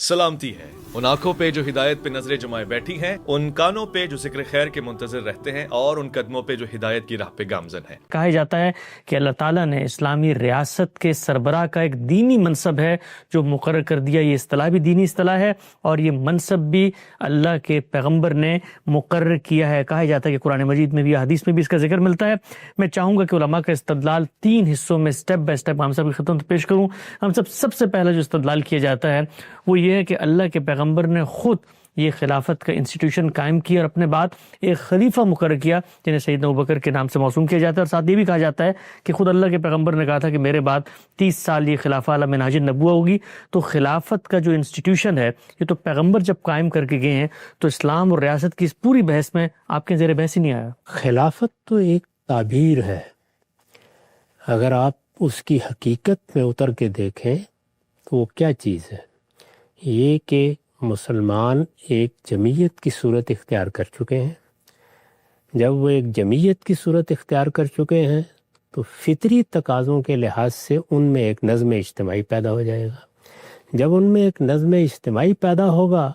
سلامتی ہے ان آنکھوں پہ جو ہدایت پہ نظریں جمائے بیٹھی ہیں، ان کانوں پہ جو ذکر خیر کے منتظر رہتے ہیں، اور ان قدموں پہ جو ہدایت کی راہ پہ گامزن ہیں۔ کہا جاتا ہے کہ اللہ تعالیٰ نے اسلامی ریاست کے سربراہ کا ایک دینی منصب ہے جو مقرر کر دیا۔ یہ اصطلاح بھی دینی اصطلاح ہے اور یہ منصب بھی اللہ کے پیغمبر نے مقرر کیا ہے۔ کہا جاتا ہے کہ قرآن مجید میں بھی، حدیث میں بھی اس کا ذکر ملتا ہے۔ میں چاہوں گا کہ علماء کا استدلال 3 حصوں میں سٹیپ بائی سٹیپ ہم سب کی خدمت پیش کروں۔ ہم سب سے پہلا جو استدلال کیا جاتا ہے وہ یہ ہے کہ اللہ کے پیغمبر نے خود یہ خلافت کا انسٹیٹیوشن قائم کیا اور اپنے بعد ایک خلیفہ مقرر کیا جنہیں سیدنا ابوبکر کے نام سے موسوم کیا جاتا ہے، اور ساتھ یہ بھی کہا جاتا ہے کہ خود اللہ کے پیغمبر نے کہا تھا کہ میرے بعد 30 سال یہ خلافہ علی منہاج النبوہ ہوگی۔ تو خلافت کا جو انسٹیٹیوشن ہے یہ تو پیغمبر جب قائم کر کے گئے ہیں، تو اسلام اور ریاست کی اس پوری بحث میں آپ کے زیر بحث ہی نہیں آیا۔ خلافت تو ایک تعبیر ہے، اگر آپ اس کی حقیقت میں اتر کے دیکھیں تو وہ کیا چیز ہے؟ یہ کہ مسلمان ایک جمعیت کی صورت اختیار کر چکے ہیں۔ جب وہ ایک جمعیت کی صورت اختیار کر چکے ہیں تو فطری تقاضوں کے لحاظ سے ان میں ایک نظم اجتماعی پیدا ہو جائے گا۔ جب ان میں ایک نظم اجتماعی پیدا ہوگا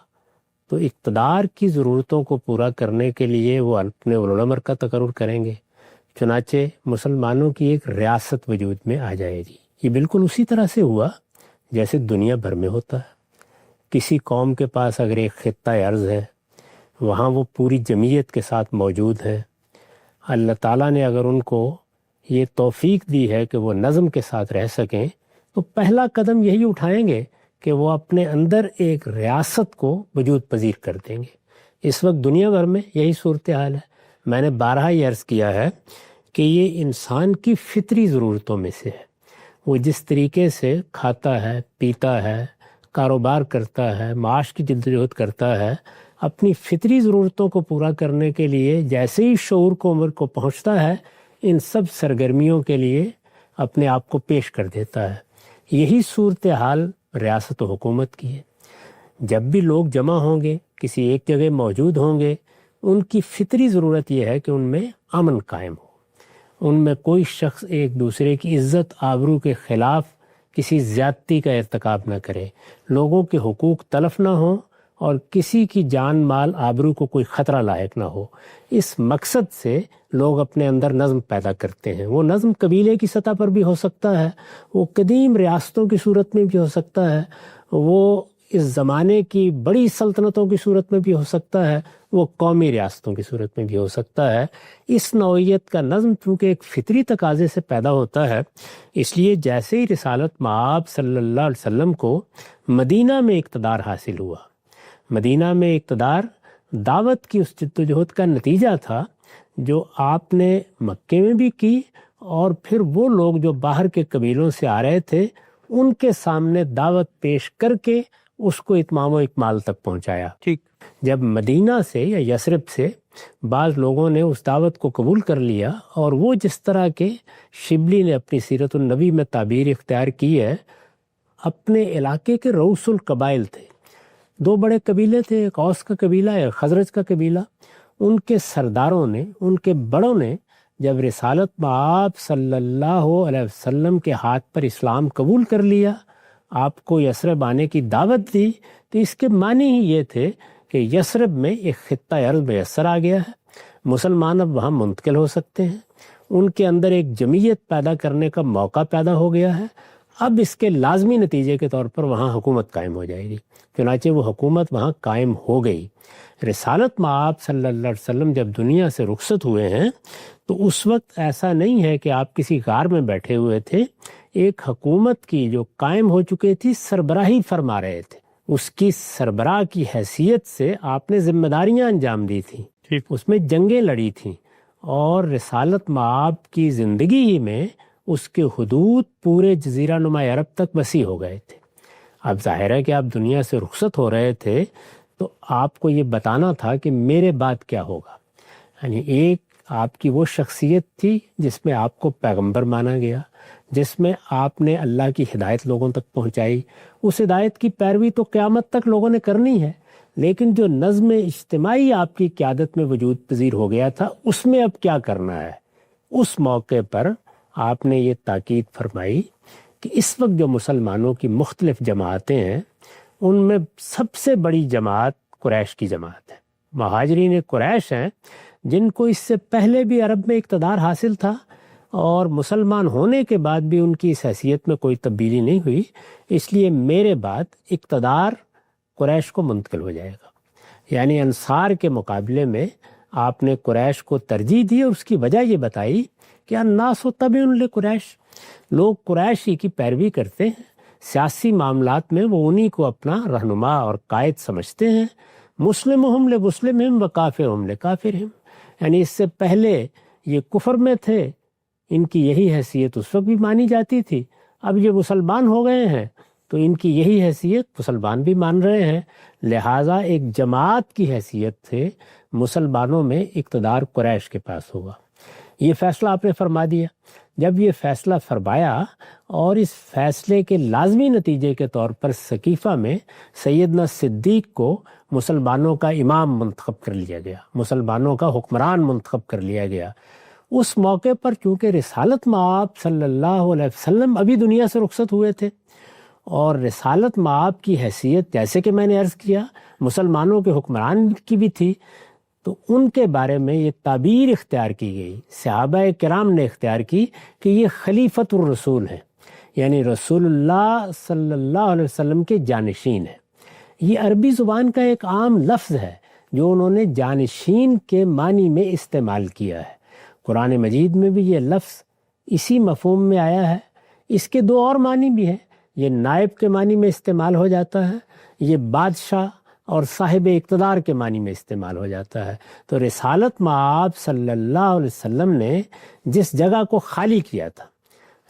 تو اقتدار کی ضرورتوں کو پورا کرنے کے لیے وہ اپنے اولوالامر کا تقرر کریں گے۔ چنانچہ مسلمانوں کی ایک ریاست وجود میں آ جائے گی۔ یہ بالکل اسی طرح سے ہوا جیسے دنیا بھر میں ہوتا ہے۔ کسی قوم کے پاس اگر ایک خطہ ارض ہے، وہاں وہ پوری جمعیت کے ساتھ موجود ہے، اللہ تعالیٰ نے اگر ان کو یہ توفیق دی ہے کہ وہ نظم کے ساتھ رہ سکیں، تو پہلا قدم یہی اٹھائیں گے کہ وہ اپنے اندر ایک ریاست کو وجود پذیر کر دیں گے۔ اس وقت دنیا بھر میں یہی صورتحال ہے۔ میں نے بارہا یہ عرض کیا ہے کہ یہ انسان کی فطری ضرورتوں میں سے ہے۔ وہ جس طریقے سے کھاتا ہے، پیتا ہے، کاروبار کرتا ہے، معاش کی جدوجہد کرتا ہے، اپنی فطری ضرورتوں کو پورا کرنے کے لیے جیسے ہی شعور کو عمر کو پہنچتا ہے، ان سب سرگرمیوں کے لیے اپنے آپ کو پیش کر دیتا ہے۔ یہی صورتحال ریاست و حکومت کی ہے۔ جب بھی لوگ جمع ہوں گے، کسی ایک جگہ موجود ہوں گے، ان کی فطری ضرورت یہ ہے کہ ان میں امن قائم ہو، ان میں کوئی شخص ایک دوسرے کی عزت آبرو کے خلاف کسی زیادتی کا ارتکاب نہ کرے، لوگوں کے حقوق تلف نہ ہوں اور کسی کی جان مال آبرو کو کوئی خطرہ لاحق نہ ہو۔ اس مقصد سے لوگ اپنے اندر نظم پیدا کرتے ہیں۔ وہ نظم قبیلے کی سطح پر بھی ہو سکتا ہے، وہ قدیم ریاستوں کی صورت میں بھی ہو سکتا ہے، وہ اس زمانے کی بڑی سلطنتوں کی صورت میں بھی ہو سکتا ہے، وہ قومی ریاستوں کی صورت میں بھی ہو سکتا ہے۔ اس نوعیت کا نظم چونکہ ایک فطری تقاضے سے پیدا ہوتا ہے، اس لیے جیسے ہی رسالت مآب صلی اللہ علیہ وسلم کو مدینہ میں اقتدار حاصل ہوا، مدینہ میں اقتدار دعوت کی اس جدوجہد کا نتیجہ تھا جو آپ نے مکے میں بھی کی، اور پھر وہ لوگ جو باہر کے قبیلوں سے آ رہے تھے ان کے سامنے دعوت پیش کر کے اس کو اتمام و اکمال تک پہنچایا۔ ٹھیک، جب مدینہ سے یا یثرب سے بعض لوگوں نے اس دعوت کو قبول کر لیا، اور وہ جس طرح کے شبلی نے اپنی سیرت النبی میں تعبیر اختیار کی ہے، اپنے علاقے کے رؤوس القبائل تھے، 2 بڑے قبیلے تھے، ایک اوس کا قبیلہ، ایک خزرج کا قبیلہ۔ ان کے سرداروں نے، ان کے بڑوں نے جب رسالت مآب صلی اللہ علیہ وسلم کے ہاتھ پر اسلام قبول کر لیا، آپ کو یثرب آنے کی دعوت دی، تو اس کے معنی ہی یہ تھے کہ یثرب میں ایک خطہ ارض میسر آ گیا ہے، مسلمان اب وہاں منتقل ہو سکتے ہیں، ان کے اندر ایک جمعیت پیدا کرنے کا موقع پیدا ہو گیا ہے۔ اب اس کے لازمی نتیجے کے طور پر وہاں حکومت قائم ہو جائے گی۔ چنانچہ وہ حکومت وہاں قائم ہو گئی۔ رسالت مآب صلی اللہ علیہ وسلم جب دنیا سے رخصت ہوئے ہیں تو اس وقت ایسا نہیں ہے کہ آپ کسی غار میں بیٹھے ہوئے تھے، ایک حکومت کی جو قائم ہو چکی تھی سربراہی فرما رہے تھے، اس کی سربراہ کی حیثیت سے آپ نے ذمہ داریاں انجام دی تھیں، اس میں جنگیں لڑی تھیں، اور رسالت مآب کی زندگی ہی میں اس کے حدود پورے جزیرہ نما عرب تک وسیع ہو گئے تھے۔ اب ظاہر ہے کہ آپ دنیا سے رخصت ہو رہے تھے تو آپ کو یہ بتانا تھا کہ میرے بعد کیا ہوگا۔ یعنی ایک آپ کی وہ شخصیت تھی جس میں آپ کو پیغمبر مانا گیا، جس میں آپ نے اللہ کی ہدایت لوگوں تک پہنچائی، اس ہدایت کی پیروی تو قیامت تک لوگوں نے کرنی ہے، لیکن جو نظم اجتماعی آپ کی قیادت میں وجود پذیر ہو گیا تھا، اس میں اب کیا کرنا ہے۔ اس موقع پر آپ نے یہ تاکید فرمائی کہ اس وقت جو مسلمانوں کی مختلف جماعتیں ہیں ان میں سب سے بڑی جماعت قریش کی جماعت ہے. مہاجرین قریش ہیں جن کو اس سے پہلے بھی عرب میں اقتدار حاصل تھا اور مسلمان ہونے کے بعد بھی ان کی اس حیثیت میں کوئی تبدیلی نہیں ہوئی. اس لیے میرے بعد اقتدار قریش کو منتقل ہو جائے گا. یعنی انصار کے مقابلے میں آپ نے قریش کو ترجیح دی اور اس کی وجہ یہ بتائی کہ الناس تبع لقریش، لوگ قریشی کی پیروی کرتے ہیں، سیاسی معاملات میں وہ انہی کو اپنا رہنما اور قائد سمجھتے ہیں. مسلمہم لمسلمہم وکافرہم لکافرہم، یعنی اس سے پہلے یہ کفر میں تھے، ان کی یہی حیثیت اس وقت بھی مانی جاتی تھی. اب یہ مسلمان ہو گئے ہیں تو ان کی یہی حیثیت مسلمان بھی مان رہے ہیں. لہٰذا ایک جماعت کی حیثیت سے مسلمانوں میں اقتدار قریش کے پاس ہوگا. یہ فیصلہ آپ نے فرما دیا. جب یہ فیصلہ فرمایا اور اس فیصلے کے لازمی نتیجے کے طور پر سقیفہ میں سیدنا صدیق کو مسلمانوں کا امام منتخب کر لیا گیا، مسلمانوں کا حکمران منتخب کر لیا گیا. اس موقع پر چونکہ رسالت مآب صلی اللہ علیہ وسلم ابھی دنیا سے رخصت ہوئے تھے اور رسالت مآب کی حیثیت جیسے کہ میں نے عرض کیا مسلمانوں کے حکمران کی بھی تھی، تو ان کے بارے میں یہ تعبیر اختیار کی گئی، صحابہ کرام نے اختیار کی کہ یہ خلیفۃ الرسول ہیں، یعنی رسول اللہ صلی اللہ علیہ وسلم کے جانشین ہیں. یہ عربی زبان کا ایک عام لفظ ہے جو انہوں نے جانشین کے معنی میں استعمال کیا ہے. قرآن مجید میں بھی یہ لفظ اسی مفہوم میں آیا ہے. اس کے دو اور معنی بھی ہیں. یہ نائب کے معنی میں استعمال ہو جاتا ہے، یہ بادشاہ اور صاحب اقتدار کے معنی میں استعمال ہو جاتا ہے. تو رسالت مآب صلی اللہ علیہ وسلم نے جس جگہ کو خالی کیا تھا،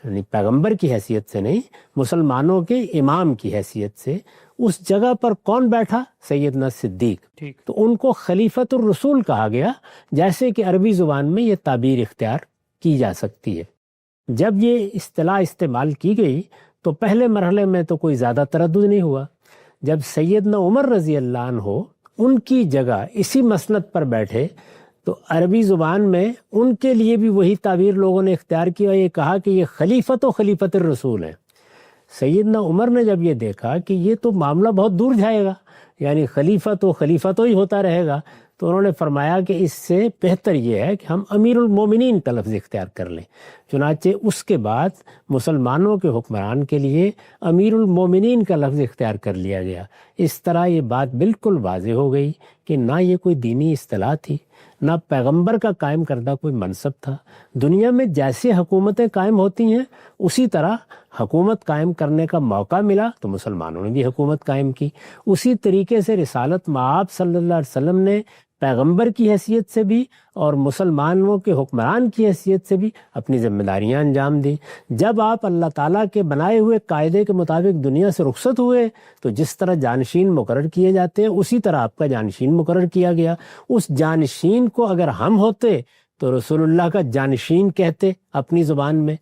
یعنی پیغمبر کی حیثیت سے نہیں، مسلمانوں کے امام کی حیثیت سے، اس جگہ پر کون بیٹھا؟ سیدنا صدیق. تو ان کو خلیفۃ الرسول کہا گیا، جیسے کہ عربی زبان میں یہ تعبیر اختیار کی جا سکتی ہے. جب یہ اصطلاح استعمال کی گئی تو پہلے مرحلے میں تو کوئی زیادہ تردد نہیں ہوا. جب سیدنا عمر رضی اللہ عنہ ان کی جگہ اسی مسند پر بیٹھے تو عربی زبان میں ان کے لیے بھی وہی تعبیر لوگوں نے اختیار کی اور یہ کہا کہ یہ خلیفۃ و خلیفۃ الرسول ہیں. سیدنا عمر نے جب یہ دیکھا کہ یہ تو معاملہ بہت دور جائے گا، یعنی خلیفۃ و خلیفۃ ہی ہوتا رہے گا، تو انہوں نے فرمایا کہ اس سے بہتر یہ ہے کہ ہم امیر المومنین کا لفظ اختیار کر لیں. چنانچہ اس کے بعد مسلمانوں کے حکمران کے لیے امیر المومنین کا لفظ اختیار کر لیا گیا. اس طرح یہ بات بالکل واضح ہو گئی کہ نہ یہ کوئی دینی اصطلاح تھی، نہ پیغمبر کا قائم کردہ کوئی منصب تھا. دنیا میں جیسے حکومتیں قائم ہوتی ہیں اسی طرح حکومت قائم کرنے کا موقع ملا تو مسلمانوں نے بھی حکومت قائم کی. اسی طریقے سے رسالت مآب صلی اللہ علیہ وسلم نے پیغمبر کی حیثیت سے بھی اور مسلمانوں کے حکمران کی حیثیت سے بھی اپنی ذمہ داریاں انجام دیں. جب آپ اللہ تعالیٰ کے بنائے ہوئے قاعدے کے مطابق دنیا سے رخصت ہوئے تو جس طرح جانشین مقرر کیے جاتے ہیں اسی طرح آپ کا جانشین مقرر کیا گیا. اس جانشین کو اگر ہم ہوتے تو رسول اللہ کا جانشین کہتے اپنی زبان میں.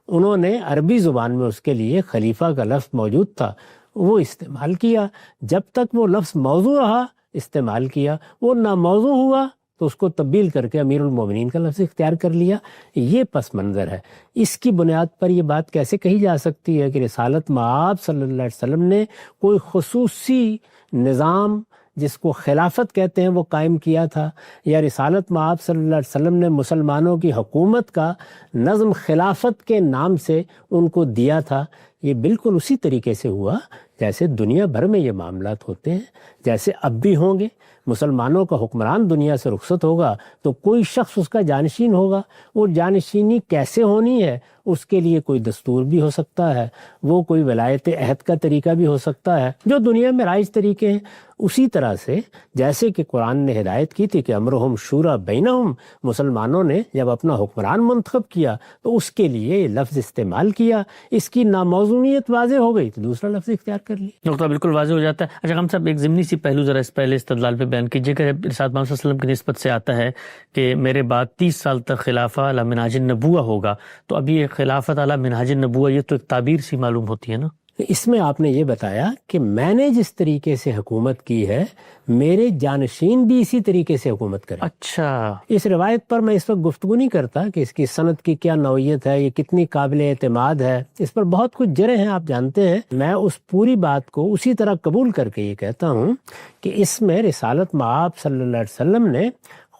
انہوں نے عربی زبان میں اس کے لیے خلیفہ کا لفظ موجود تھا، وہ استعمال کیا. جب تک وہ لفظ موضوع رہا استعمال کیا، وہ ناموضوع ہوا تو اس کو تبدیل کر کے امیر المومنین کا لفظ اختیار کر لیا. یہ پس منظر ہے. اس کی بنیاد پر یہ بات کیسے کہی جا سکتی ہے کہ رسالت مآب صلی اللہ علیہ وسلم نے کوئی خصوصی نظام جس کو خلافت کہتے ہیں وہ قائم کیا تھا، یا رسالت مآب صلی اللہ علیہ وسلم نے مسلمانوں کی حکومت کا نظم خلافت کے نام سے ان کو دیا تھا. یہ بالکل اسی طریقے سے ہوا جیسے دنیا بھر میں یہ معاملات ہوتے ہیں، جیسے اب بھی ہوں گے. مسلمانوں کا حکمران دنیا سے رخصت ہوگا تو کوئی شخص اس کا جانشین ہوگا. وہ جانشینی کیسے ہونی ہے اس کے لیے کوئی دستور بھی ہو سکتا ہے، وہ کوئی ولایت عہد کا طریقہ بھی ہو سکتا ہے جو دنیا میں رائج طریقے ہیں. اسی طرح سے جیسے کہ قرآن نے ہدایت کی تھی کہ امرہم شورا بینہم، مسلمانوں نے جب اپنا حکمران منتخب کیا تو اس کے لیے یہ لفظ استعمال کیا. اس کی ناموضوعیت واضح ہو گئی تو دوسرا لفظ اختیار کر لیا. نقطہ بالکل واضح ہو جاتا ہے. اچھا ہم صاحب ایک ضمنی سی پہلو ذرا اس پہلے استدلال پہ بیان کیجیے کہ ارشاد محمد صلی اللہ علیہ وسلم کی نسبت سے آتا ہے کہ میرے بعد 30 سال تک خلافہ علی منہاج النبوہ ہوگا، تو ابھی یہ خلافت علی منہاج النبوہ یہ تو ایک تعبیر سی معلوم ہوتی ہے نا؟ اس میں آپ نے یہ بتایا کہ میں نے جس طریقے سے حکومت کی ہے میرے جانشین بھی اسی طریقے سے حکومت کریں. اچھا، اس روایت پر میں اس وقت گفتگو نہیں کرتا کہ اس کی سند کی کیا نوعیت ہے، یہ کتنی قابل اعتماد ہے، اس پر بہت کچھ جرح ہیں آپ جانتے ہیں. میں اس پوری بات کو اسی طرح قبول کر کے یہ کہتا ہوں کہ اس میں رسالت مآب صلی اللہ علیہ وسلم نے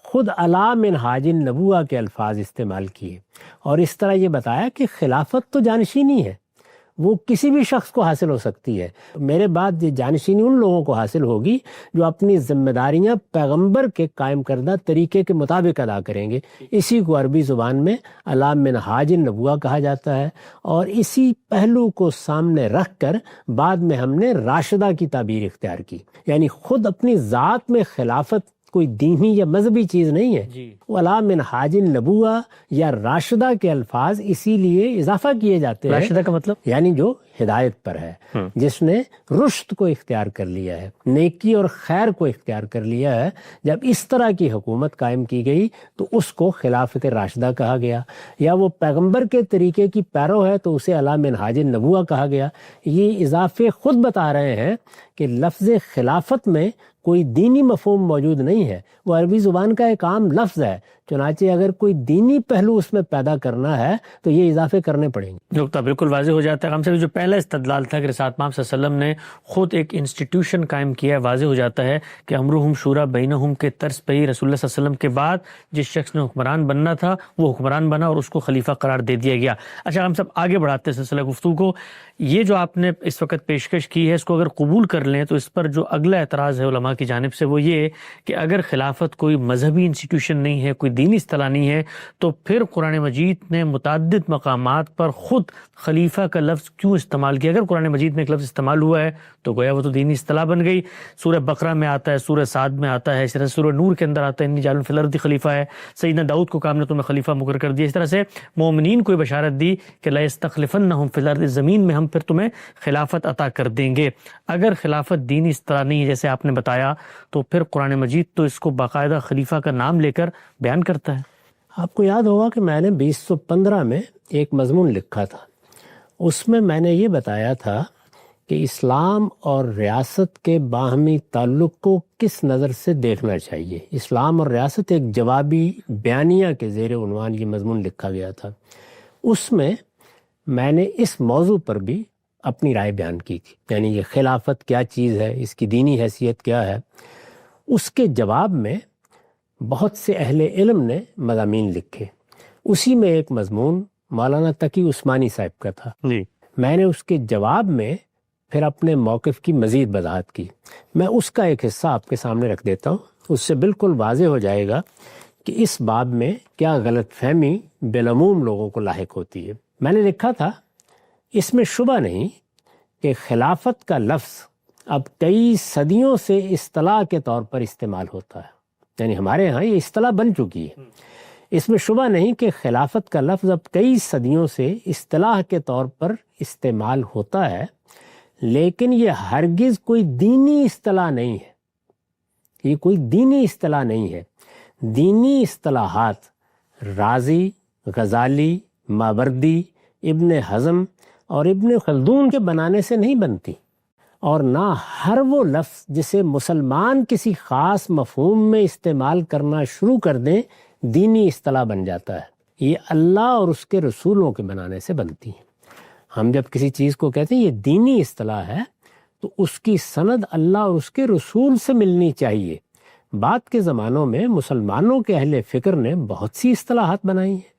خود علی منہاج النبوہ کے الفاظ استعمال کیے اور اس طرح یہ بتایا کہ خلافت تو جانشینی ہے، وہ کسی بھی شخص کو حاصل ہو سکتی ہے. میرے بعد یہ جانشینی ان لوگوں کو حاصل ہوگی جو اپنی ذمہ داریاں پیغمبر کے قائم کردہ طریقے کے مطابق ادا کریں گے. اسی کو عربی زبان میں علی منہاج النبوہ کہا جاتا ہے اور اسی پہلو کو سامنے رکھ کر بعد میں ہم نے راشدہ کی تعبیر اختیار کی. یعنی خود اپنی ذات میں خلافت کوئی دینی یا مذہبی چیز نہیں ہے. علی منہاج النبوہ یا راشدہ کے الفاظ اسی لیے اضافہ کیے جاتے ہیں. راشدہ کا مطلب یعنی جو ہدایت پر ہے، جس نے رشد کو اختیار کر لیا ہے، نیکی اور خیر کو اختیار کر لیا ہے. جب اس طرح کی حکومت قائم کی گئی تو اس کو خلافت راشدہ کہا گیا. یا وہ پیغمبر کے طریقے کی پیرو ہے تو اسے علی منہاج النبوہ کہا گیا. یہ اضافے خود بتا رہے ہیں کہ لفظ خلافت میں کوئی دینی مفہوم موجود نہیں ہے، وہ عربی زبان کا ایک عام لفظ ہے. چنانچہ اگر کوئی دینی پہلو اس میں پیدا کرنا ہے تو یہ اضافے کرنے پڑیں گے. نقطہ بالکل واضح ہو جاتا ہے. ہم سے جو پہلا استدلال تھا کہ رسالت مآب صلی اللہ علیہ وسلم نے خود ایک انسٹیٹیوشن قائم کیا ہے، واضح ہو جاتا ہے کہ امرہم شورا بینہم کے طرز پہ ہی رسول اللہ صلی اللہ علیہ وسلم کے بعد جس شخص نے حکمران بننا تھا وہ حکمران بنا اور اس کو خلیفہ قرار دے دیا گیا. اچھا، ہم سب آگے بڑھاتے ہیں سلسلہ گفتگو کو. یہ جو آپ نے اس وقت پیشکش کی ہے اس کو اگر قبول کر لیں تو اس پر جو اگلا اعتراض ہے علماء کی جانب سے وہ یہ کہ اگر خلافت کوئی مذہبی انسٹیٹیوشن نہیں ہے، کوئی دینی اصطلاح نہیں ہے، تو پھر قرآن مجید نے متعدد مقامات پر خود خلیفہ کا لفظ کیوں استعمال کیا؟ اگر قرآن مجید میں ایک لفظ استعمال ہوا ہے تو گویا وہ تو دینی اصطلاح بن گئی. سورہ بقرہ میں آتا ہے، سورہ صاد میں آتا ہے، اس طرح سورہ نور کے اندر آتا ہے انی جاعل فی الارض خلیفہ ہے. سیدنا داؤد کو کام نے تمہیں خلیفہ مقرر کر دیا. اس طرح سے مومنین کو بشارت دی کہ لا یستخلفنہم فی الارض، زمین میں ہم پھر تمہیں خلافت عطا کر دیں گے. اگر خلافت دینی اصطلاح نہیں ہے جیسے آپ نے بتایا تو پھر قرآن مجید تو اس کو باقاعدہ خلیفہ کا نام لے کر بیان کرتا ہے. آپ کو یاد ہوگا کہ میں نے 2015 میں ایک مضمون لکھا تھا. اس میں میں نے یہ بتایا تھا کہ اسلام اور ریاست کے باہمی تعلق کو کس نظر سے دیکھنا چاہیے. اسلام اور ریاست ایک جوابی بیانیہ کے زیر عنوان یہ مضمون لکھا گیا تھا. اس میں نے اس موضوع پر بھی اپنی رائے بیان کی تھی، یعنی یہ خلافت کیا چیز ہے، اس کی دینی حیثیت کیا ہے. اس کے جواب میں بہت سے اہل علم نے مضامین لکھے. اسی میں ایک مضمون مولانا تقی عثمانی صاحب کا تھا. میں نے اس کے جواب میں پھر اپنے موقف کی مزید وضاحت کی. میں اس کا ایک حصہ آپ کے سامنے رکھ دیتا ہوں. اس سے بالکل واضح ہو جائے گا کہ اس باب میں کیا غلط فہمی بالعموم لوگوں کو لاحق ہوتی ہے. میں نے لکھا تھا اس میں شبہ نہیں کہ خلافت کا لفظ اب کئی صدیوں سے اصطلاح کے طور پر استعمال ہوتا ہے، یعنی ہمارے ہاں یہ اصطلاح بن چکی ہے. اس میں شبہ نہیں کہ خلافت کا لفظ اب کئی صدیوں سے اصطلاح کے طور پر استعمال ہوتا ہے، لیکن یہ ہرگز کوئی دینی اصطلاح نہیں ہے. یہ کوئی دینی اصطلاح نہیں ہے. دینی اصطلاحات رازی، غزالی، ماوردی، ابن حزم اور ابن خلدون کے بنانے سے نہیں بنتی، اور نہ ہر وہ لفظ جسے مسلمان کسی خاص مفہوم میں استعمال کرنا شروع کر دیں دینی اصطلاح بن جاتا ہے. یہ اللہ اور اس کے رسولوں کے بنانے سے بنتی ہیں. ہم جب کسی چیز کو کہتے ہیں یہ دینی اصطلاح ہے تو اس کی سند اللہ اور اس کے رسول سے ملنی چاہیے. بعد کے زمانوں میں مسلمانوں کے اہل فکر نے بہت سی اصطلاحات بنائی ہیں.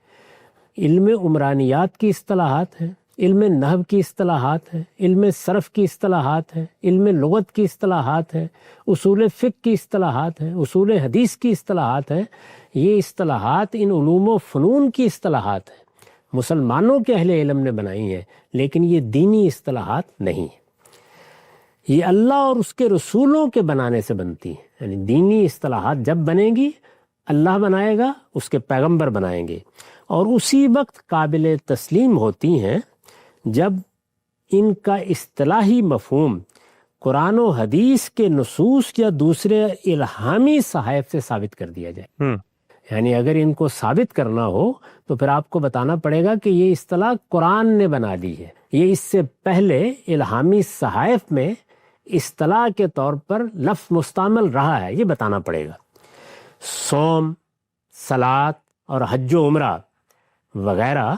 علم عمرانیات کی اصطلاحات ہیں، علم نحو کی اصطلاحات ہیں، علم صرف کی اصطلاحات ہیں، علم لغت کی اصطلاحات ہیں، اصول فقہ کی اصطلاحات ہیں، اصول حدیث کی اصطلاحات ہیں. یہ اصطلاحات ان علوم و فنون کی اصطلاحات ہیں، مسلمانوں کے اہل علم نے بنائی ہیں، لیکن یہ دینی اصطلاحات نہیں ہیں. یہ اللہ اور اس کے رسولوں کے بنانے سے بنتی ہیں. یعنی دینی اصطلاحات جب بنیں گی اللہ بنائے گا، اس کے پیغمبر بنائیں گے، اور اسی وقت قابل تسلیم ہوتی ہیں جب ان کا اصطلاحی مفہوم قرآن و حدیث کے نصوص یا دوسرے الہامی صحائف سے ثابت کر دیا جائے. یعنی اگر ان کو ثابت کرنا ہو تو پھر آپ کو بتانا پڑے گا کہ یہ اصطلاح قرآن نے بنا لی ہے، یہ اس سے پہلے الہامی صحائف میں اصطلاح کے طور پر لفظ مستعمل رہا ہے، یہ بتانا پڑے گا۔ صوم، صلاۃ اور حج و عمرہ وغیرہ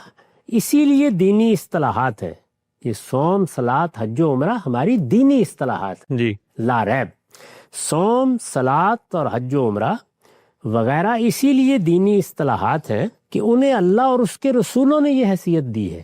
اسی لیے دینی اصطلاحات ہیں۔ یہ صوم، صلاۃ، حج و عمرہ ہماری دینی اصطلاحات ہیں، جی لا ریب۔ صوم، صلاۃ اور حج و عمرہ وغیرہ اسی لیے دینی اصطلاحات ہیں کہ انہیں اللہ اور اس کے رسولوں نے یہ حیثیت دی ہے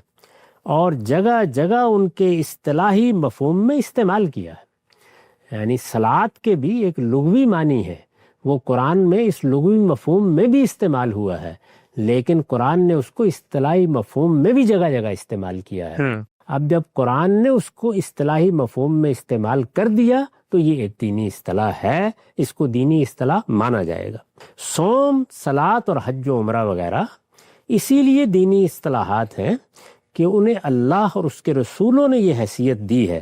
اور جگہ جگہ ان کے اصطلاحی مفہوم میں استعمال کیا ہے۔ یعنی صلاۃ کے بھی ایک لغوی معنی ہے، وہ قرآن میں اس لغوی مفہوم میں بھی استعمال ہوا ہے، لیکن قرآن نے اس کو اصطلاحی مفہوم میں بھی جگہ جگہ استعمال کیا ہے۔ اب جب قرآن نے اس کو اصطلاحی مفہوم میں استعمال کر دیا تو یہ ایک دینی اصطلاح ہے، اس کو دینی اصطلاح مانا جائے گا۔ صوم، صلاۃ اور حج و عمرہ وغیرہ اسی لیے دینی اصطلاحات ہیں کہ انہیں اللہ اور اس کے رسولوں نے یہ حیثیت دی ہے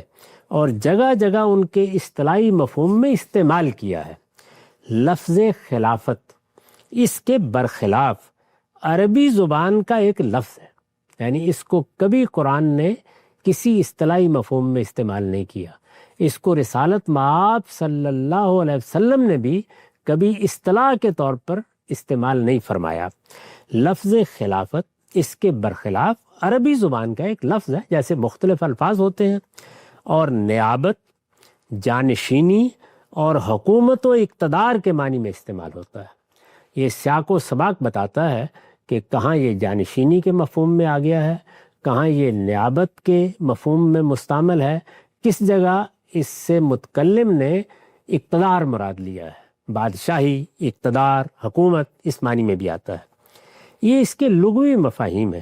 اور جگہ جگہ ان کے اصطلاحی مفہوم میں استعمال کیا ہے۔ لفظ خلافت اس کے برخلاف عربی زبان کا ایک لفظ ہے، یعنی اس کو کبھی قرآن نے کسی اصطلاحی مفہوم میں استعمال نہیں کیا۔ اس کو رسالت مآب صلی اللہ علیہ وسلم نے بھی کبھی اصطلاح کے طور پر استعمال نہیں فرمایا۔ لفظ خلافت اس کے برخلاف عربی زبان کا ایک لفظ ہے، جیسے مختلف الفاظ ہوتے ہیں، اور نیابت، جانشینی اور حکومت و اقتدار کے معنی میں استعمال ہوتا ہے۔ یہ سیاق و سباق بتاتا ہے کہ کہاں یہ جانشینی کے مفہوم میں آ گیا ہے، کہاں یہ نیابت کے مفہوم میں مستعمل ہے، کس جگہ اس سے متکلم نے اقتدار مراد لیا ہے۔ بادشاہی، اقتدار، حکومت اس معنی میں بھی آتا ہے۔ یہ اس کے لغوی مفاہیم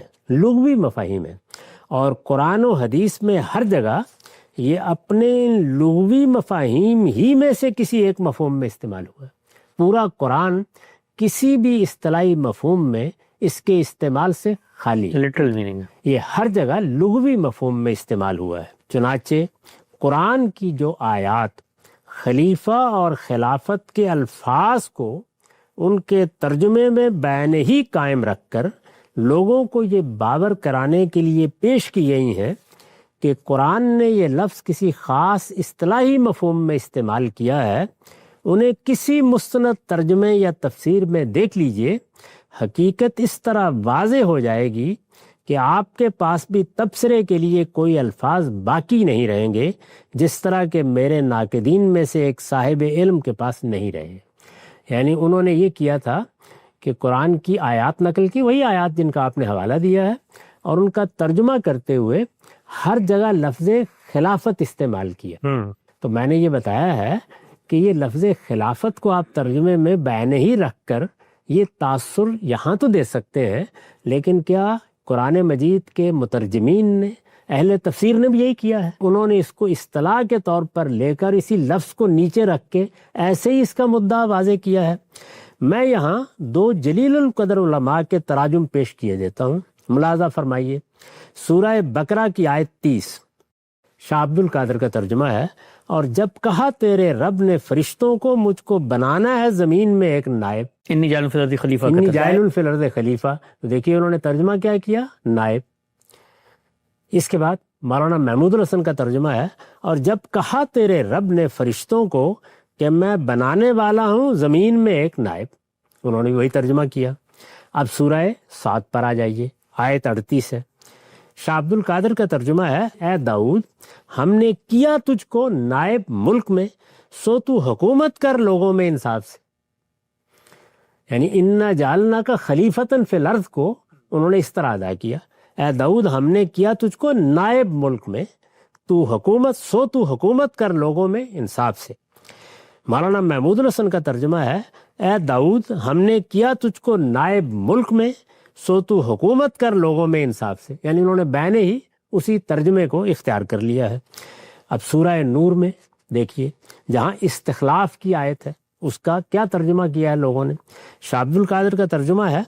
ہیں اور قرآن و حدیث میں ہر جگہ یہ اپنے لغوی مفاہیم ہی میں سے کسی ایک مفہوم میں استعمال ہوا ہے۔ پورا قرآن کسی بھی اصطلاحی مفہوم میں اس کے استعمال سے خالی ہے، لٹرل میننگ ہے۔ یہ ہر جگہ لغوی مفہوم میں استعمال ہوا ہے۔ چنانچہ قرآن کی جو آیات خلیفہ اور خلافت کے الفاظ کو ان کے ترجمے میں بین ہی قائم رکھ کر لوگوں کو یہ باور کرانے کے لیے پیش کی گئی ہیں کہ قرآن نے یہ لفظ کسی خاص اصطلاحی مفہوم میں استعمال کیا ہے، انہیں کسی مستند ترجمے یا تفسیر میں دیکھ لیجئے، حقیقت اس طرح واضح ہو جائے گی کہ آپ کے پاس بھی تبصرے کے لیے کوئی الفاظ باقی نہیں رہیں گے، جس طرح کہ میرے ناقدین میں سے ایک صاحب علم کے پاس نہیں رہے۔ یعنی انہوں نے یہ کیا تھا کہ قرآن کی آیات نقل کی، وہی آیات جن کا آپ نے حوالہ دیا ہے، اور ان کا ترجمہ کرتے ہوئے ہر جگہ لفظ خلافت استعمال کیا۔ تو میں نے یہ بتایا ہے کہ یہ لفظ خلافت کو آپ ترجمے میں بین ہی رکھ کر یہ تاثر یہاں تو دے سکتے ہیں، لیکن کیا قرآن مجید کے مترجمین نے، اہل تفسیر نے بھی یہی کیا ہے؟ انہوں نے اس کو اصطلاح کے طور پر لے کر اسی لفظ کو نیچے رکھ کے ایسے ہی اس کا مدعا واضح کیا ہے۔ میں یہاں دو جلیل القدر علماء کے تراجم پیش کیے دیتا ہوں، ملاحظہ فرمائیے۔ سورہ بقرہ کی آیت 30 شاہ عبد القادر کا ترجمہ ہے، اور جب کہا تیرے رب نے فرشتوں کو مجھ کو بنانا ہے زمین میں ایک نائب، انی جاعل فی الارض خلیفہ، انی جاعل فی الارض خلیفہ، تو دیکھیے انہوں نے ترجمہ کیا کیا؟ نائب۔ اس کے بعد مولانا محمود الحسن کا ترجمہ ہے، اور جب کہا تیرے رب نے فرشتوں کو کہ میں بنانے والا ہوں زمین میں ایک نائب، انہوں نے وہی ترجمہ کیا۔ اب سورہ صاد پر آ جائیے، آیت 38 ہے۔ شاہ عبد القادر کا ترجمہ ہے، اے داؤد ہم نے کیا تجھ کو نائب ملک میں، سو تو حکومت کر لوگوں میں انصاف سے۔ یعنی انا جعلنا کا خلیفتاً فی الارض کو انہوں نے اس طرح ادا کیا، اے داؤد ہم نے کیا تجھ کو نائب ملک میں، تو حکومت کر لوگوں میں انصاف سے۔ مولانا محمود الحسن کا ترجمہ ہے، اے داؤد ہم نے کیا تجھ کو نائب ملک میں، سو تو حکومت کر لوگوں میں انصاف سے۔ یعنی انہوں نے بینے ہی اسی ترجمے کو اختیار کر لیا ہے۔ اب سورہ نور میں دیکھیے، جہاں استخلاف کی آیت ہے، اس کا کیا ترجمہ کیا ہے لوگوں نے؟ شاہ عبد القادر کا ترجمہ ہے،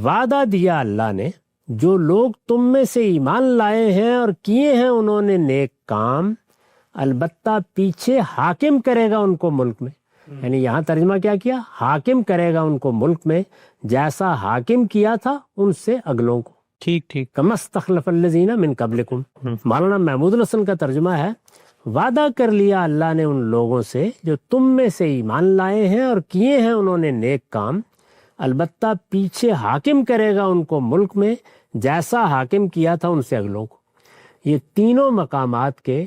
وعدہ دیا اللہ نے جو لوگ تم میں سے ایمان لائے ہیں اور کیے ہیں انہوں نے نیک کام، البتہ پیچھے حاکم کرے گا ان کو ملک میں۔ یعنی یہاں ترجمہ کیا کیا؟ حاکم کرے گا ان کو ملک میں جیسا حاکم کیا تھا ان سے اگلوں کو، ٹھیک کما استخلف الذین من قبلکم۔ مولانا محمود الحسن کا ترجمہ ہے، وعدہ کر لیا اللہ نے ان لوگوں سے جو تم میں سے ایمان لائے ہیں اور کیے ہیں انہوں نے نیک کام، البتہ پیچھے حاکم کرے گا ان کو ملک میں جیسا حاکم کیا تھا ان سے اگلوں کو۔ یہ تینوں مقامات کے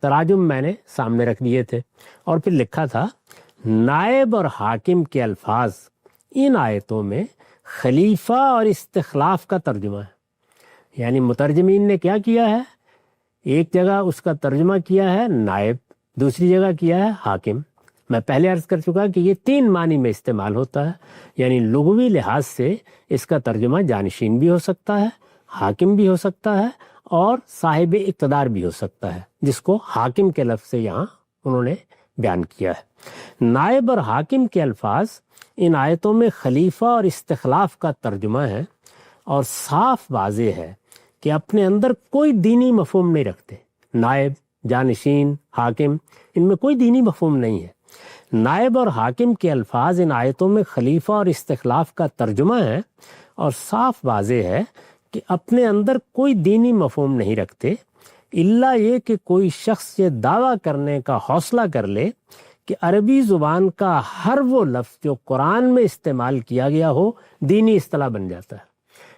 تراجم میں نے سامنے رکھ دیے تھے، اور پھر لکھا تھا نائب اور حاکم کے الفاظ ان آیتوں میں خلیفہ اور استخلاف کا ترجمہ ہے۔ یعنی مترجمین نے کیا کیا ہے؟ ایک جگہ اس کا ترجمہ کیا ہے نائب، دوسری جگہ کیا ہے حاکم۔ میں پہلے عرض کر چکا کہ یہ 3 معنی میں استعمال ہوتا ہے، یعنی لغوی لحاظ سے اس کا ترجمہ جانشین بھی ہو سکتا ہے، حاکم بھی ہو سکتا ہے، اور صاحب اقتدار بھی ہو سکتا ہے، جس کو حاکم کے لفظ سے یہاں انہوں نے بیان کیا ہے۔ نائب اور حاکم کے الفاظ ان آیتوں میں خلیفہ اور استخلاف کا ترجمہ ہے، اور صاف واضح ہے کہ اپنے اندر کوئی دینی مفہوم نہیں رکھتے۔ نائب، جانشین، حاکم، ان میں کوئی دینی مفہوم نہیں ہے۔ نائب اور حاکم کے الفاظ ان آیتوں میں خلیفہ اور استخلاف کا ترجمہ ہے، اور صاف واضح ہے کہ اپنے اندر کوئی دینی مفہوم نہیں رکھتے، الا یہ کہ کوئی شخص یہ دعویٰ کرنے کا حوصلہ کر لے کہ عربی زبان کا ہر وہ لفظ جو قرآن میں استعمال کیا گیا ہو دینی اصطلاح بن جاتا ہے۔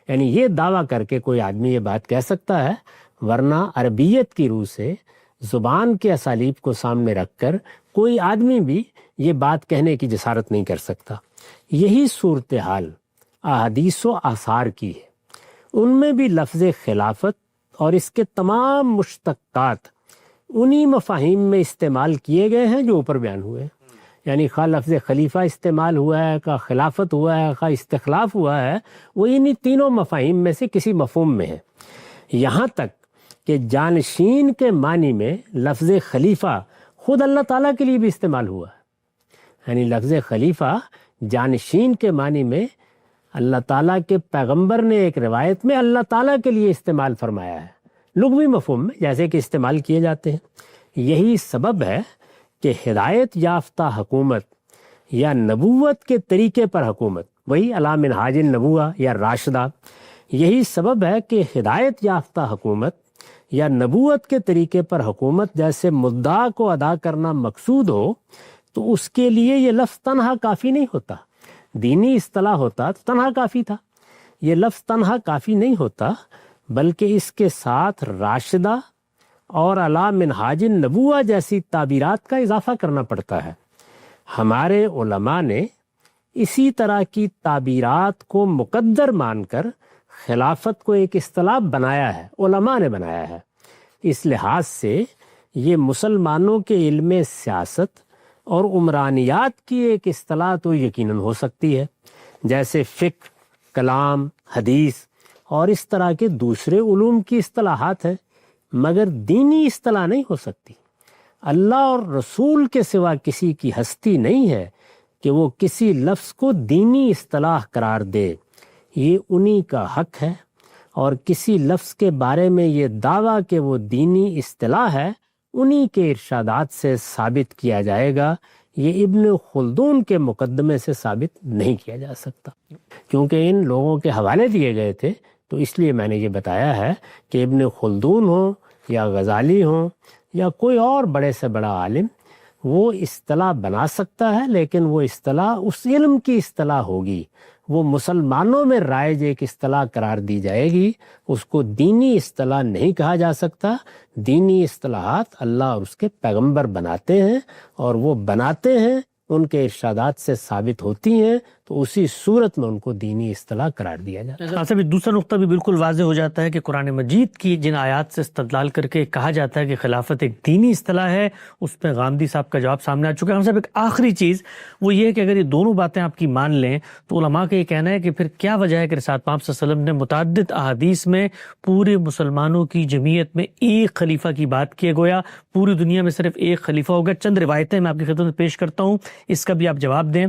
یعنی یہ دعویٰ کر کے کوئی آدمی یہ بات کہہ سکتا ہے، ورنہ عربیت کی روح سے زبان کے اسالیب کو سامنے رکھ کر کوئی آدمی بھی یہ بات کہنے کی جسارت نہیں کر سکتا۔ یہی صورتحال احادیث و آثار کی ہے، ان میں بھی لفظ خلافت اور اس کے تمام مشتقات انہی مفاہیم میں استعمال کیے گئے ہیں جو اوپر بیان ہوئے ہیں۔ یعنی خواہ لفظ خلیفہ استعمال ہوا ہے، خواہ خلافت ہوا ہے، خواہ استخلاف ہوا ہے، وہ انہی تینوں مفاہیم میں سے کسی مفہوم میں ہے۔ یہاں تک کہ جانشین کے معنی میں لفظ خلیفہ خود اللہ تعالیٰ کے لیے بھی استعمال ہوا ہے۔ یعنی لفظ خلیفہ جانشین کے معنی میں اللہ تعالیٰ کے پیغمبر نے ایک روایت میں اللہ تعالیٰ کے لیے استعمال فرمایا ہے، لغوی مفہوم میں جیسے کہ استعمال کیے جاتے ہیں۔ یہی سبب ہے کہ ہدایت یافتہ حکومت یا نبوت کے طریقے پر حکومت، وہی علی منہاج النبوہ یا راشدہ، یہی سبب ہے کہ ہدایت یافتہ حکومت یا نبوت کے طریقے پر حکومت جیسے مدعا کو ادا کرنا مقصود ہو تو اس کے لیے یہ لفظ تنہا کافی نہیں ہوتا۔ دینی اصطلاح ہوتا تو تنہا کافی تھا، یہ لفظ تنہا کافی نہیں ہوتا، بلکہ اس کے ساتھ راشدہ اور علی منہاج النبوہ جیسی تعبیرات کا اضافہ کرنا پڑتا ہے۔ ہمارے علماء نے اسی طرح کی تعبیرات کو مقدر مان کر خلافت کو ایک اصطلاح بنایا ہے، علماء نے بنایا ہے۔ اس لحاظ سے یہ مسلمانوں کے علم سیاست اور عمرانیات کی ایک اصطلاح تو یقیناً ہو سکتی ہے، جیسے فقہ، کلام، حدیث اور اس طرح کے دوسرے علوم کی اصطلاحات ہیں، مگر دینی اصطلاح نہیں ہو سکتی۔ اللہ اور رسول کے سوا کسی کی ہستی نہیں ہے کہ وہ کسی لفظ کو دینی اصطلاح قرار دے، یہ انہی کا حق ہے، اور کسی لفظ کے بارے میں یہ دعویٰ کہ وہ دینی اصطلاح ہے انہی کے ارشادات سے ثابت کیا جائے گا، یہ ابن خلدون کے مقدمے سے ثابت نہیں کیا جا سکتا۔ کیونکہ ان لوگوں کے حوالے دیے گئے تھے تو اس لیے میں نے یہ بتایا ہے کہ ابن خلدون ہوں یا غزالی ہوں یا کوئی اور بڑے سے بڑا عالم وہ اصطلاح بنا سکتا ہے، لیکن وہ اصطلاح اس علم کی اصطلاح ہوگی، وہ مسلمانوں میں رائج ایک اصطلاح قرار دی جائے گی، اس کو دینی اصطلاح نہیں کہا جا سکتا۔ دینی اصطلاحات اللہ اور اس کے پیغمبر بناتے ہیں، اور وہ بناتے ہیں ان کے ارشادات سے ثابت ہوتی ہیں، تو اسی صورت میں ان کو دینی اصطلاح قرار دیا جاتا ہے۔ صاحب دوسرا نقطہ بھی بالکل واضح ہو جاتا ہے کہ قرآن مجید کی جن آیات سے استدلال کر کے کہا جاتا ہے کہ خلافت ایک دینی اصطلاح ہے، اس پہ غامدی صاحب کا جواب سامنے آ چکا ہے۔ ہم صاحب ایک آخری چیز وہ یہ ہے کہ اگر یہ دونوں باتیں آپ کی مان لیں تو علماء کا یہ کہنا ہے کہ پھر کیا وجہ ہے کہ رسالت پاک صلی اللہ علیہ وسلم نے متعدد احادیث میں پورے مسلمانوں کی جمعیت میں ایک خلیفہ کی بات کیے، گویا پوری دنیا میں صرف ایک خلیفہ ہوگا۔ چند روایتیں میں آپ کی خدمت میں پیش کرتا ہوں، اس کا بھی آپ جواب دیں۔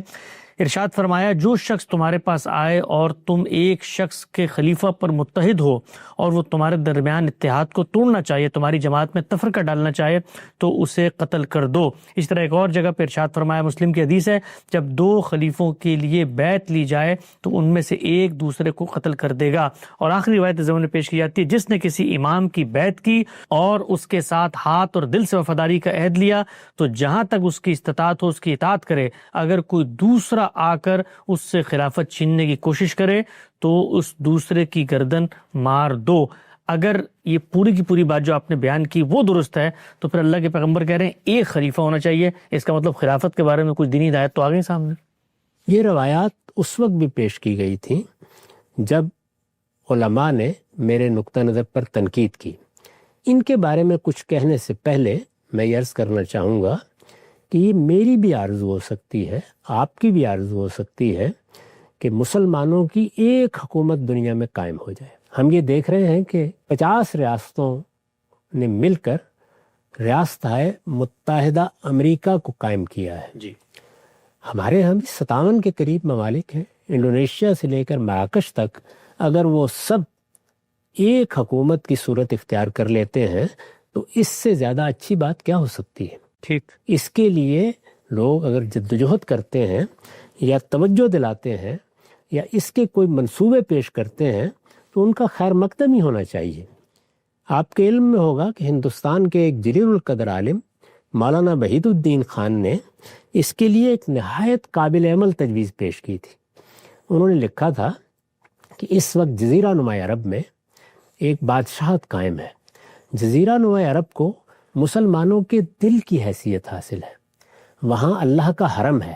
ارشاد فرمایا جو شخص تمہارے پاس آئے اور تم ایک شخص کے خلیفہ پر متحد ہو اور وہ تمہارے درمیان اتحاد کو توڑنا چاہیے، تمہاری جماعت میں تفرقہ ڈالنا چاہے تو اسے قتل کر دو۔ اس طرح ایک اور جگہ پہ ارشاد فرمایا، مسلم کی حدیث ہے، جب دو خلیفوں کے لیے بیعت لی جائے تو ان میں سے ایک دوسرے کو قتل کر دے گا۔ اور آخری روایت زمانے پیش کی جاتی ہے، جس نے کسی امام کی بیعت کی اور اس کے ساتھ ہاتھ اور دل سے وفاداری کا عہد لیا تو جہاں تک اس کی استطاعت ہو اس کی اطاعت کرے، اگر کوئی دوسرا آ کر اس سے خلافت چھیننے کی کوشش کرے تو اس دوسرے کی گردن مار دو۔ اگر یہ پوری کی پوری بات جو آپ نے بیان کی وہ درست ہے تو پھر اللہ کے پیغمبر کہہ رہے ہیں ایک خلیفہ ہونا چاہیے، اس کا مطلب خلافت کے بارے میں کچھ دینی ہدایت تو آ گئی سامنے۔ یہ روایات اس وقت بھی پیش کی گئی تھیں جب علماء نے میرے نقطہ نظر پر تنقید کی۔ ان کے بارے میں کچھ کہنے سے پہلے میں یہ عرض کرنا چاہوں گا کہ یہ میری بھی آرزو ہو سکتی ہے، آپ کی بھی آرزو ہو سکتی ہے کہ مسلمانوں کی ایک حکومت دنیا میں قائم ہو جائے۔ ہم یہ دیکھ رہے ہیں کہ 50 ریاستوں نے مل کر ریاستہائے متحدہ امریکہ کو قائم کیا ہے۔ جی، ہمارے یہاں بھی 57 کے قریب ممالک ہیں، انڈونیشیا سے لے کر مراکش تک۔ اگر وہ سب ایک حکومت کی صورت اختیار کر لیتے ہیں تو اس سے زیادہ اچھی بات کیا ہو سکتی ہے؟ ٹھیک۔ اس کے لیے لوگ اگر جدوجہد کرتے ہیں یا توجہ دلاتے ہیں یا اس کے کوئی منصوبے پیش کرتے ہیں تو ان کا خیر مقدم ہی ہونا چاہیے۔ آپ کے علم میں ہوگا کہ ہندوستان کے ایک جلیل القدر عالم مولانا وحید الدین خان نے اس کے لیے ایک نہایت قابل عمل تجویز پیش کی تھی۔ انہوں نے لکھا تھا کہ اس وقت جزیرہ نما عرب میں ایک بادشاہت قائم ہے۔ جزیرہ نما عرب کو مسلمانوں کے دل کی حیثیت حاصل ہے، وہاں اللہ کا حرم ہے،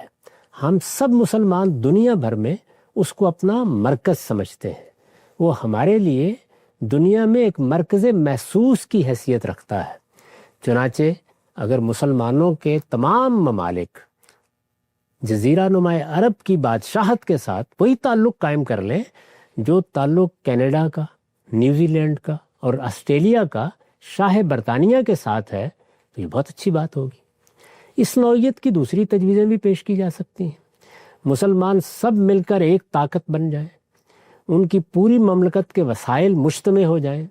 ہم سب مسلمان دنیا بھر میں اس کو اپنا مرکز سمجھتے ہیں، وہ ہمارے لیے دنیا میں ایک مرکز محسوس کی حیثیت رکھتا ہے۔ چنانچہ اگر مسلمانوں کے تمام ممالک جزیرہ نما عرب کی بادشاہت کے ساتھ وہی تعلق قائم کر لیں جو تعلق کینیڈا کا، نیوزی لینڈ کا اور آسٹریلیا کا شاہ برطانیہ کے ساتھ ہے تو یہ بہت اچھی بات ہوگی۔ اس نوعیت کی دوسری تجویزیں بھی پیش کی جا سکتی ہیں۔ مسلمان سب مل کر ایک طاقت بن جائیں، ان کی پوری مملکت کے وسائل مجتمع ہو جائیں،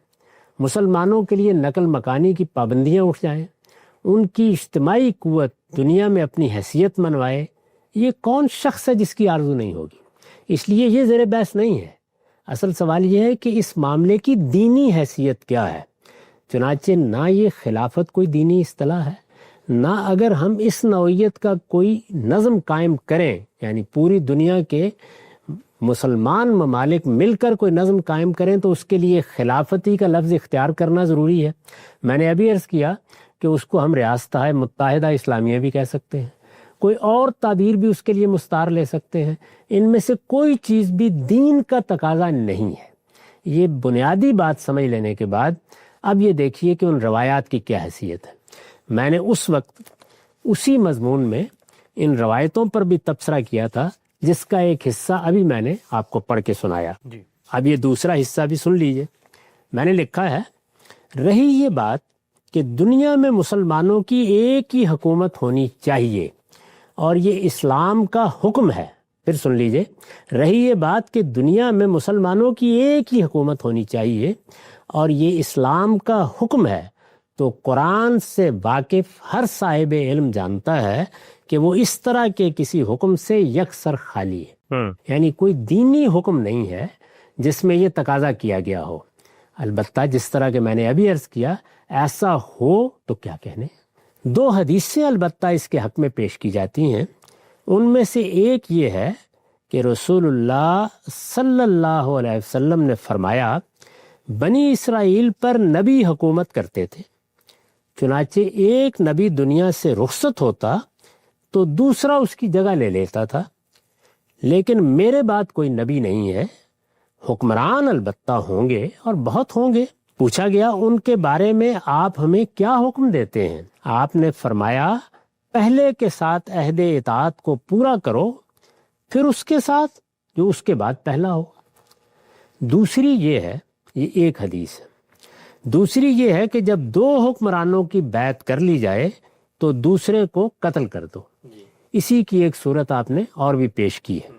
مسلمانوں کے لیے نقل مکانی کی پابندیاں اٹھ جائیں، ان کی اجتماعی قوت دنیا میں اپنی حیثیت منوائے۔ یہ کون شخص ہے جس کی آرزو نہیں ہوگی؟ اس لیے یہ زیر بحث نہیں ہے۔ اصل سوال یہ ہے کہ اس معاملے کی دینی حیثیت کیا ہے۔ چنانچہ نہ یہ خلافت کوئی دینی اصطلاح ہے، نہ اگر ہم اس نوعیت کا کوئی نظم قائم کریں، یعنی پوری دنیا کے مسلمان ممالک مل کر کوئی نظم قائم کریں تو اس کے لیے خلافتی کا لفظ اختیار کرنا ضروری ہے۔ میں نے ابھی عرض کیا کہ اس کو ہم ریاستہائے متحدہ اسلامیہ بھی کہہ سکتے ہیں، کوئی اور تعبیر بھی اس کے لیے مستعار لے سکتے ہیں۔ ان میں سے کوئی چیز بھی دین کا تقاضا نہیں ہے۔ یہ بنیادی بات سمجھ لینے کے بعد اب یہ دیکھیے کہ ان روایات کی کیا حیثیت ہے۔ میں نے اس وقت اسی مضمون میں ان روایتوں پر بھی تبصرہ کیا تھا جس کا ایک حصہ ابھی میں نے آپ کو پڑھ کے سنایا۔ اب یہ دوسرا حصہ بھی سن لیجئے۔ میں نے لکھا ہے، رہی یہ بات کہ دنیا میں مسلمانوں کی ایک ہی حکومت ہونی چاہیے اور یہ اسلام کا حکم ہے۔ پھر سن لیجئے، رہی یہ بات کہ دنیا میں مسلمانوں کی ایک ہی حکومت ہونی چاہیے اور یہ اسلام کا حکم ہے، تو قرآن سے واقف ہر صاحب علم جانتا ہے کہ وہ اس طرح کے کسی حکم سے یکسر خالی ہے۔ یعنی کوئی دینی حکم نہیں ہے جس میں یہ تقاضا کیا گیا ہو۔ البتہ جس طرح کہ میں نے ابھی عرض کیا، ایسا ہو تو کیا کہنے۔ 2 حدیثیں البتہ اس کے حق میں پیش کی جاتی ہیں۔ ان میں سے ایک یہ ہے کہ رسول اللہ صلی اللہ علیہ وسلم نے فرمایا، بنی اسرائیل پر نبی حکومت کرتے تھے، چنانچہ ایک نبی دنیا سے رخصت ہوتا تو دوسرا اس کی جگہ لے لیتا تھا، لیکن میرے بعد کوئی نبی نہیں ہے، حکمران البتہ ہوں گے اور بہت ہوں گے۔ پوچھا گیا، ان کے بارے میں آپ ہمیں کیا حکم دیتے ہیں؟ آپ نے فرمایا، پہلے کے ساتھ عہد اطاعت کو پورا کرو، پھر اس کے ساتھ جو اس کے بعد پہلا ہو۔ دوسری یہ ہے، یہ ایک حدیث ہے، دوسری یہ ہے کہ جب 2 حکمرانوں کی بیعت کر لی جائے تو دوسرے کو قتل کر دو۔ اسی کی ایک صورت آپ نے اور بھی پیش کی ہے۔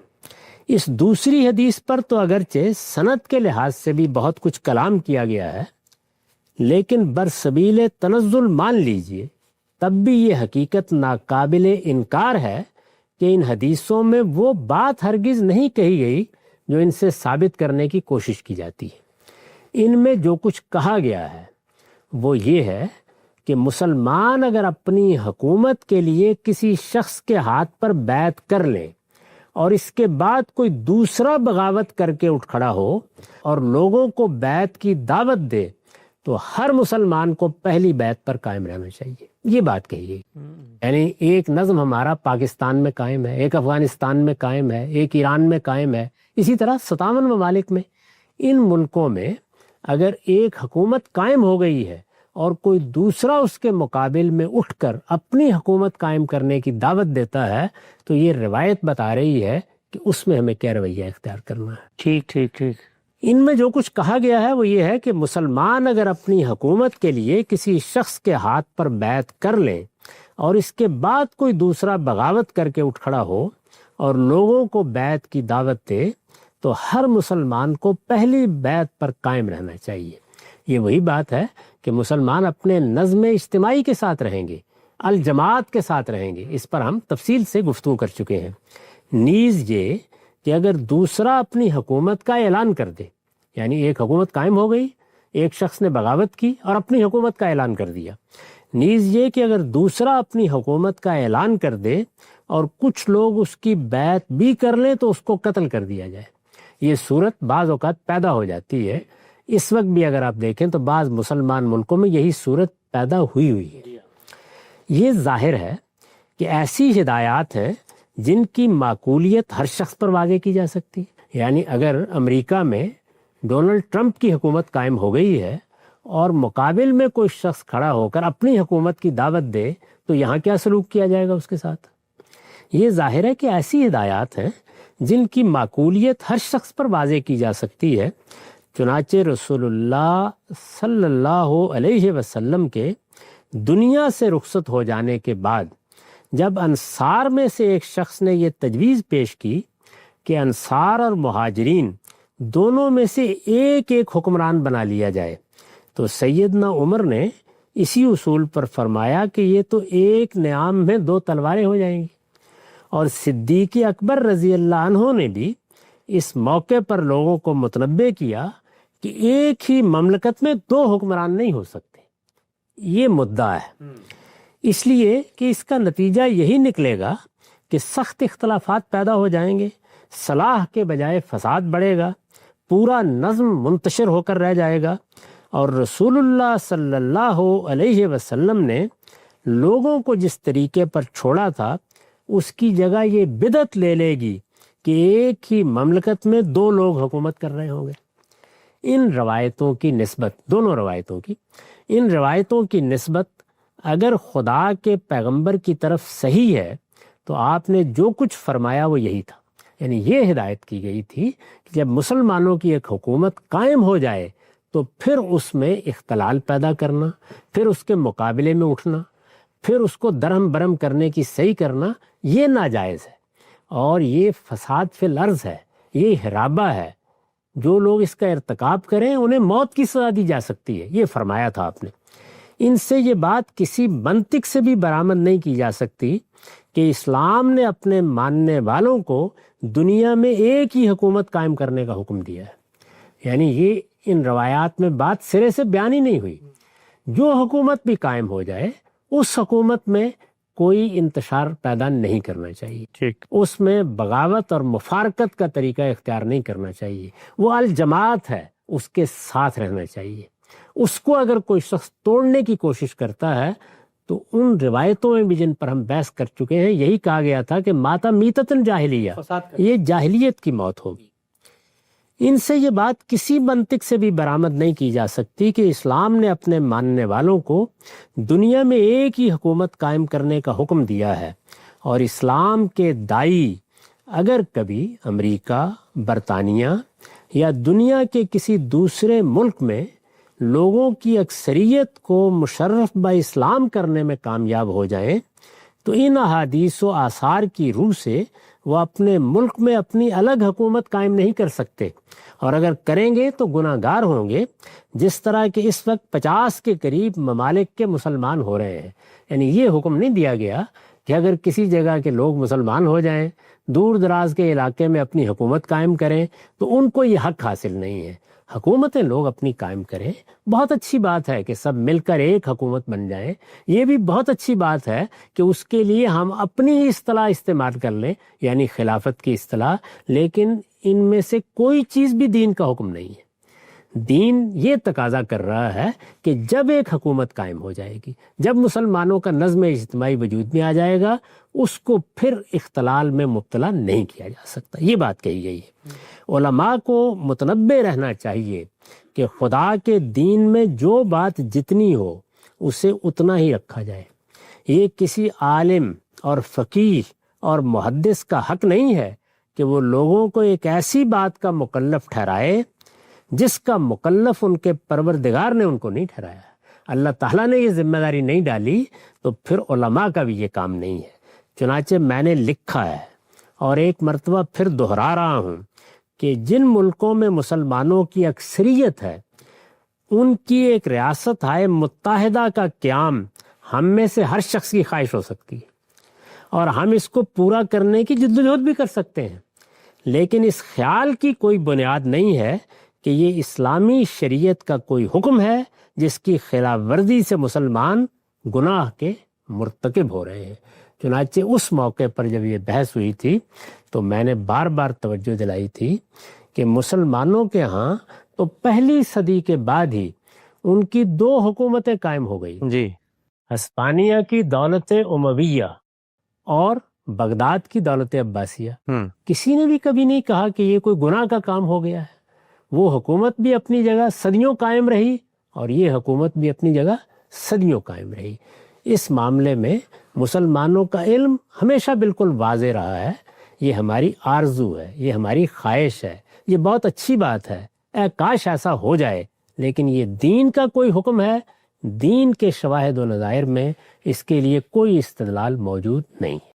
اس دوسری حدیث پر تو اگرچہ سند کے لحاظ سے بھی بہت کچھ کلام کیا گیا ہے، لیکن برسبیل تنزل مان لیجئے تب بھی یہ حقیقت ناقابل انکار ہے کہ ان حدیثوں میں وہ بات ہرگز نہیں کہی گئی جو ان سے ثابت کرنے کی کوشش کی جاتی ہے۔ ان میں جو کچھ کہا گیا ہے وہ یہ ہے کہ مسلمان اگر اپنی حکومت کے لیے کسی شخص کے ہاتھ پر بیعت کر لیں اور اس کے بعد کوئی دوسرا بغاوت کر کے اٹھ کھڑا ہو اور لوگوں کو بیعت کی دعوت دے تو ہر مسلمان کو پہلی بیعت پر قائم رہنا چاہیے، یہ بات کہی گئی۔ یعنی ایک نظم ہمارا پاکستان میں قائم ہے، ایک افغانستان میں قائم ہے، ایک ایران میں قائم ہے، اسی طرح 57 ممالک میں۔ ان ملکوں میں اگر ایک حکومت قائم ہو گئی ہے اور کوئی دوسرا اس کے مقابل میں اٹھ کر اپنی حکومت قائم کرنے کی دعوت دیتا ہے تو یہ روایت بتا رہی ہے کہ اس میں ہمیں کیا رویہ اختیار کرنا ہے۔ ٹھیک ٹھیک ٹھیک۔ ان میں جو کچھ کہا گیا ہے وہ یہ ہے کہ مسلمان اگر اپنی حکومت کے لیے کسی شخص کے ہاتھ پر بیعت کر لیں اور اس کے بعد کوئی دوسرا بغاوت کر کے اٹھ کھڑا ہو اور لوگوں کو بیعت کی دعوت دے تو ہر مسلمان کو پہلی بیعت پر قائم رہنا چاہیے۔ یہ وہی بات ہے کہ مسلمان اپنے نظم اجتماعی کے ساتھ رہیں گے، الجماعت کے ساتھ رہیں گے، اس پر ہم تفصیل سے گفتگو کر چکے ہیں۔ نیز یہ کہ اگر دوسرا اپنی حکومت کا اعلان کر دے، یعنی ایک حکومت قائم ہو گئی، ایک شخص نے بغاوت کی اور اپنی حکومت کا اعلان کر دیا، نیز یہ کہ اگر دوسرا اپنی حکومت کا اعلان کر دے اور کچھ لوگ اس کی بیعت بھی کر لیں تو اس کو قتل کر دیا جائے۔ یہ صورت بعض اوقات پیدا ہو جاتی ہے، اس وقت بھی اگر آپ دیکھیں تو بعض مسلمان ملکوں میں یہی صورت پیدا ہوئی ہے۔ یہ ظاہر ہے کہ ایسی ہدایات ہیں جن کی معقولیت ہر شخص پر واضح کی جا سکتی ہے۔ یعنی اگر امریکہ میں ڈونلڈ ٹرمپ کی حکومت قائم ہو گئی ہے اور مقابل میں کوئی شخص کھڑا ہو کر اپنی حکومت کی دعوت دے تو یہاں کیا سلوک کیا جائے گا اس کے ساتھ؟ یہ ظاہر ہے کہ ایسی ہدایات ہیں جن کی معقولیت ہر شخص پر واضح کی جا سکتی ہے۔ چنانچہ رسول اللہ صلی اللہ علیہ وسلم کے دنیا سے رخصت ہو جانے کے بعد جب انصار میں سے ایک شخص نے یہ تجویز پیش کی کہ انصار اور مہاجرین دونوں میں سے ایک ایک حکمران بنا لیا جائے تو سیدنا عمر نے اسی اصول پر فرمایا کہ یہ تو ایک نیام میں دو تلواریں ہو جائیں گی، اور صدیق اکبر رضی اللہ عنہ نے بھی اس موقع پر لوگوں کو متنبہ کیا کہ ایک ہی مملکت میں دو حکمران نہیں ہو سکتے۔ یہ مدعا ہے، اس لیے کہ اس کا نتیجہ یہی نکلے گا کہ سخت اختلافات پیدا ہو جائیں گے، صلاح کے بجائے فساد بڑھے گا، پورا نظم منتشر ہو کر رہ جائے گا، اور رسول اللہ صلی اللہ علیہ وسلم نے لوگوں کو جس طریقے پر چھوڑا تھا اس کی جگہ یہ بدعت لے لے گی کہ ایک ہی مملکت میں دو لوگ حکومت کر رہے ہوں گے۔ ان روایتوں کی نسبت، دونوں روایتوں کی، ان روایتوں کی نسبت اگر خدا کے پیغمبر کی طرف صحیح ہے تو آپ نے جو کچھ فرمایا وہ یہی تھا۔ یعنی یہ ہدایت کی گئی تھی کہ جب مسلمانوں کی ایک حکومت قائم ہو جائے تو پھر اس میں اختلال پیدا کرنا، پھر اس کے مقابلے میں اٹھنا، پھر اس کو درہم برہم کرنے کی صحیح کرنا، یہ ناجائز ہے اور یہ فساد فی الارض ہے، یہ حرابہ ہے۔ جو لوگ اس کا ارتکاب کریں انہیں موت کی سزا دی جا سکتی ہے، یہ فرمایا تھا آپ نے۔ ان سے یہ بات کسی منطق سے بھی برآمد نہیں کی جا سکتی کہ اسلام نے اپنے ماننے والوں کو دنیا میں ایک ہی حکومت قائم کرنے کا حکم دیا ہے۔ یعنی یہ ان روایات میں بات سرے سے بیان ہی نہیں ہوئی۔ جو حکومت بھی قائم ہو جائے اس حکومت میں کوئی انتشار پیدا نہیں کرنا چاہیے، ٹھیک، اس میں بغاوت اور مفارقت کا طریقہ اختیار نہیں کرنا چاہیے۔ وہ الجماعت ہے، اس کے ساتھ رہنا چاہیے۔ اس کو اگر کوئی شخص توڑنے کی کوشش کرتا ہے تو ان روایتوں میں بھی جن پر ہم بحث کر چکے ہیں یہی کہا گیا تھا کہ ماتا میتتن جاہلیہ، یہ جاہلیت کی موت ہوگی۔ ان سے یہ بات کسی منطق سے بھی برآمد نہیں کی جا سکتی کہ اسلام نے اپنے ماننے والوں کو دنیا میں ایک ہی حکومت قائم کرنے کا حکم دیا ہے، اور اسلام کے داعی اگر کبھی امریکہ، برطانیہ یا دنیا کے کسی دوسرے ملک میں لوگوں کی اکثریت کو مشرف با اسلام کرنے میں کامیاب ہو جائیں تو ان احادیث و آثار کی روح سے وہ اپنے ملک میں اپنی الگ حکومت قائم نہیں کر سکتے، اور اگر کریں گے تو گناہ گار ہوں گے، جس طرح کہ اس وقت 50 کے قریب ممالک کے مسلمان ہو رہے ہیں۔ یعنی یہ حکم نہیں دیا گیا کہ اگر کسی جگہ کے لوگ مسلمان ہو جائیں، دور دراز کے علاقے میں اپنی حکومت قائم کریں، تو ان کو یہ حق حاصل نہیں ہے۔ حکومتیں لوگ اپنی قائم کریں، بہت اچھی بات ہے کہ سب مل کر ایک حکومت بن جائیں، یہ بھی بہت اچھی بات ہے کہ اس کے لیے ہم اپنی اصطلاح استعمال کر لیں، یعنی خلافت کی اصطلاح، لیکن ان میں سے کوئی چیز بھی دین کا حکم نہیں ہے۔ دین یہ تقاضا کر رہا ہے کہ جب ایک حکومت قائم ہو جائے گی، جب مسلمانوں کا نظم اجتماعی وجود میں آ جائے گا، اس کو پھر اختلال میں مبتلا نہیں کیا جا سکتا، یہ بات کہی گئی ہے۔ علماء کو متنبہ رہنا چاہیے کہ خدا کے دین میں جو بات جتنی ہو اسے اتنا ہی رکھا جائے۔ یہ کسی عالم اور فقیہ اور محدث کا حق نہیں ہے کہ وہ لوگوں کو ایک ایسی بات کا مکلف ٹھہرائے جس کا مکلف ان کے پروردگار نے ان کو نہیں ٹھہرایا۔ اللہ تعالیٰ نے یہ ذمہ داری نہیں ڈالی تو پھر علماء کا بھی یہ کام نہیں ہے۔ چنانچہ میں نے لکھا ہے اور ایک مرتبہ پھر دہرا رہا ہوں کہ جن ملکوں میں مسلمانوں کی اکثریت ہے، ان کی ایک ریاست ہائے متحدہ کا قیام ہم میں سے ہر شخص کی خواہش ہو سکتی ہے، اور ہم اس کو پورا کرنے کی جدوجہد بھی کر سکتے ہیں، لیکن اس خیال کی کوئی بنیاد نہیں ہے کہ یہ اسلامی شریعت کا کوئی حکم ہے جس کی خلاف ورزی سے مسلمان گناہ کے مرتکب ہو رہے ہیں۔ چنانچہ اس موقع پر جب یہ بحث ہوئی تھی تو میں نے بار بار توجہ دلائی تھی کہ مسلمانوں کے ہاں تو پہلی صدی کے بعد ہی ان کی 2 حکومتیں قائم ہو گئی جی، ہسپانیہ کی دولت امویہ اور بغداد کی دولت عباسیہ۔ کسی نے بھی کبھی نہیں کہا کہ یہ کوئی گناہ کا کام ہو گیا ہے۔ وہ حکومت بھی اپنی جگہ صدیوں قائم رہی اور یہ حکومت بھی اپنی جگہ صدیوں قائم رہی۔ اس معاملے میں مسلمانوں کا علم ہمیشہ بالکل واضح رہا ہے۔ یہ ہماری آرزو ہے، یہ ہماری خواہش ہے، یہ بہت اچھی بات ہے، اے کاش ایسا ہو جائے، لیکن یہ دین کا کوئی حکم ہے، دین کے شواہد و نظائر میں اس کے لیے کوئی استدلال موجود نہیں ہے۔